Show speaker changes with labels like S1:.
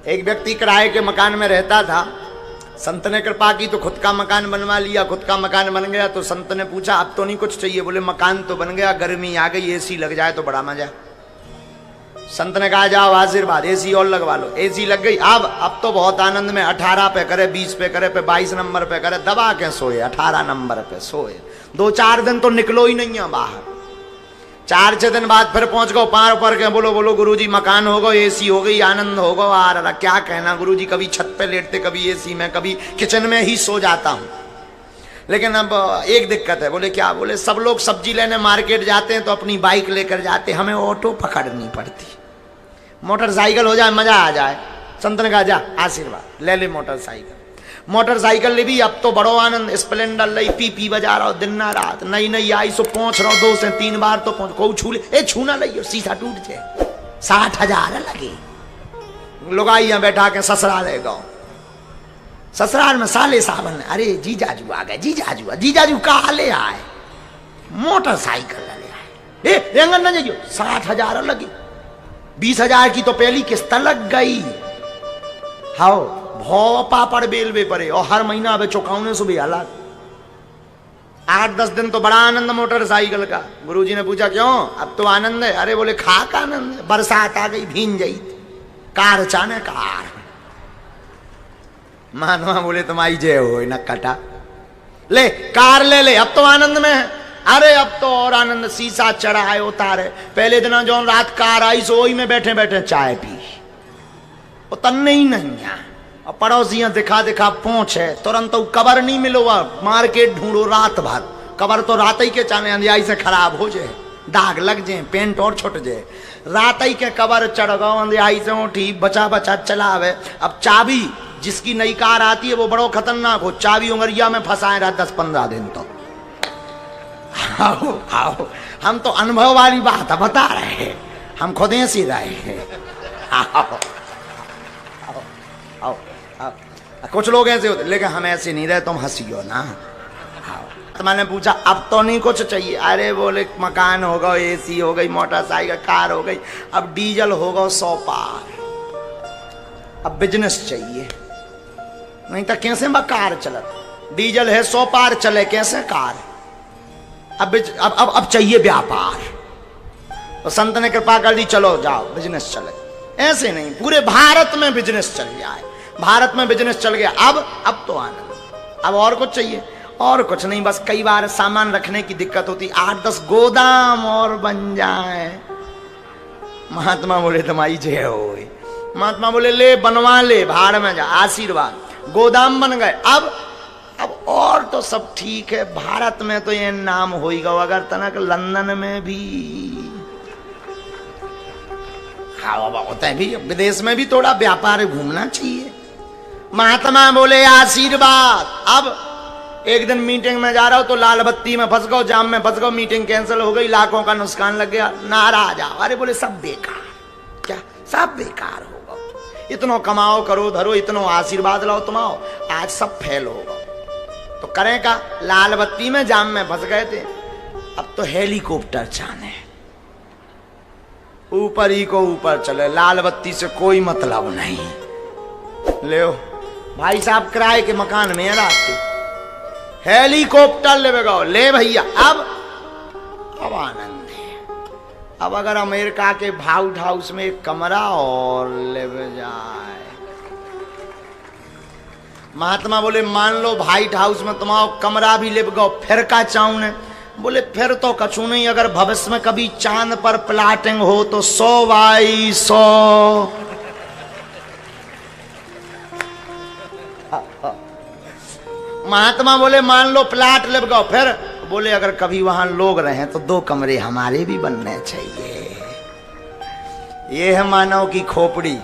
S1: एक व्यक्ति किराए के मकान में रहता था। संत ने कृपा की तो खुद का मकान बनवा लिया। खुद का मकान बन गया तो संत ने पूछा अब तो नहीं कुछ चाहिए? बोले मकान तो बन गया, गर्मी आ गई, एसी लग जाए तो बड़ा मजा। संत ने कहा जाओ आशीर्वाद, एसी और लगवा लो। एसी लग गई। अब तो बहुत आनंद में 18 पे करे, 20 पे करे, पे 22 नंबर पे करे, दबा के सोए। 18 नंबर पे सोए। 2-4 दिन तो निकलो ही नहीं है बाहर। 4-6 दिन बाद फिर पहुंच गो पार पर के, बोलो बोलो गुरुजी मकान हो गो, एसी हो गई, आनंद हो गो। आ रहा क्या कहना गुरुजी, कभी छत पे लेटते, कभी एसी में, कभी किचन में ही सो जाता हूं। लेकिन अब एक दिक्कत है। बोले क्या? बोले सब लोग सब्जी लेने मार्केट जाते हैं तो अपनी बाइक लेकर जाते, हमें ऑटो पकड़नी पड़ती। मोटरसाइकिल हो जाए मजा आ जाए। संत ने कहा जा आशीर्वाद ले ले मोटरसाइकिल। मोटरसाइकिल ले भी अब तो बड़ो आनंद। स्प्लेंडर लई पी बजा रहा हो दिन ना रात। नई नई आई सो पहुंच रहा हो, 2 से 3 बार तो पहुंच को छू ले। ए छूना लइयो शीशा टूट जाए। 60,000 लगे। लुगाइया बैठा के ससुराल है गाँव। ससुराल में साले सावन, अरे जीजाजू आ गए, जीजाजू कहा ले आए? मोटरसाइकिल ले आए। रेंगन न जाइयो, 60,000 लगी। 20,000 की तो पहली किस्त लग गई। हाओ भौ पापड़ बेलवे पड़े और हर महीना अब चुकाने से भी अलग। 8-10 दिन तो बड़ा आनंद मोटरसाइकिल का। गुरुजी ने पूछा क्यों? अब तो आनंद है। अरे बोले खाक आनंद है, बरसात आ गई भीन जाई। कार चाने कार मानवा। बोले तुम्हारी जय हो न कटा ले कार ले ले, अब तो आनंद में है। अरे अब तो और आनंद, शीशा चढ़ाए उतारे। पहले दिन जो रात कार आई सोई में बैठे बैठे चाय पी, वो तन्ने ही नहीं है। और पड़ोसियां दिखा दिखा पहुंचे, तुरंत कबर नहीं मिलो, मार्केट ढूंढो रात भर। कबर तो रात ही के चाने अंधियाई से खराब हो जाए, दाग लग जाए, पेंट और छुट जाए। रात ही के कबर चढ़ गो, अंधियाई से उठी, बचा बचा चलावे। अब चाबी जिसकी नई कार आती है वो बड़ो खतरनाक हो, चाबी उंगरिया में फंसाए रहा 10-15 दिन तो। आओ आओ, हम तो अनुभव वाली बात बता रहे हैं, हम खुद ऐसी रहे हैं। आओ आओ आओ आओ। कुछ लोग ऐसे होते, लेकिन हम ऐसे नहीं रहे, तुम हंसियो ना। तो मैंने पूछा अब तो नहीं कुछ चाहिए? अरे बोले मकान हो गया, एसी हो गई, मोटरसाइकिल कार हो गई, अब डीजल हो गया 100 पार। अब बिजनेस चाहिए, नहीं तो कैसे कार चलत? डीजल है 100 पार चले, कैसे कार? अब चाहिए व्यापार। तो संत ने कृपा कर दी, चलो जाओ बिजनेस चले। ऐसे नहीं, पूरे भारत में बिजनेस चल जाए। भारत में बिजनेस चल गया। अब तो आनंद। अब और कुछ चाहिए? और कुछ नहीं, बस कई बार सामान रखने की दिक्कत होती, 8-10 गोदाम और बन जाए। महात्मा बोले तुम्हारी जय हो। महात्मा बोले ले बनवा ले, भाड़ में जा, आशीर्वाद। गोदाम बन गए। अब और तो सब ठीक है। भारत में तो ये नाम हो ही गो, अगर तनक लंदन में भी होता है, भी विदेश में भी थोड़ा व्यापार घूमना चाहिए। महात्मा बोले आशीर्वाद। अब एक दिन मीटिंग में जा रहा हो तो लाल बत्ती में फंस गो, जाम में फंस गो, मीटिंग कैंसिल हो गई, लाखों का नुकसान लग गया, नाराज आओ। अरे बोले सब बेकार। क्या सब बेकार होगा? इतनो कमाओ करो धरो, इतनो आशीर्वाद लाओ तुम आओ, आज सब फेल होगा। तो करें का? लाल बत्ती में जाम में फंस गए थे, अब तो हेलीकॉप्टर चाने, ऊपर ही को ऊपर चले, लाल बत्ती से कोई मतलब नहीं। ले भाई साहब किराए के मकान में रात हेलीकॉप्टर ले गो, ले भैया। अब आनंद है। अब अगर अमेरिका के व्हाइट हाउस में एक कमरा और ले जाए। महात्मा बोले मान लो व्हाइट हाउस में तुम्हारा कमरा भी ले गो, फिर का चाहूं ने? बोले फिर तो कछू नहीं, अगर भविष्य में कभी चांद पर प्लाटिंग हो तो 100x100। महात्मा बोले मान लो प्लाट ले गो, फिर? बोले अगर कभी वहां लोग रहे तो 2 कमरे हमारे भी बनने चाहिए। ये है मानव की खोपड़ी।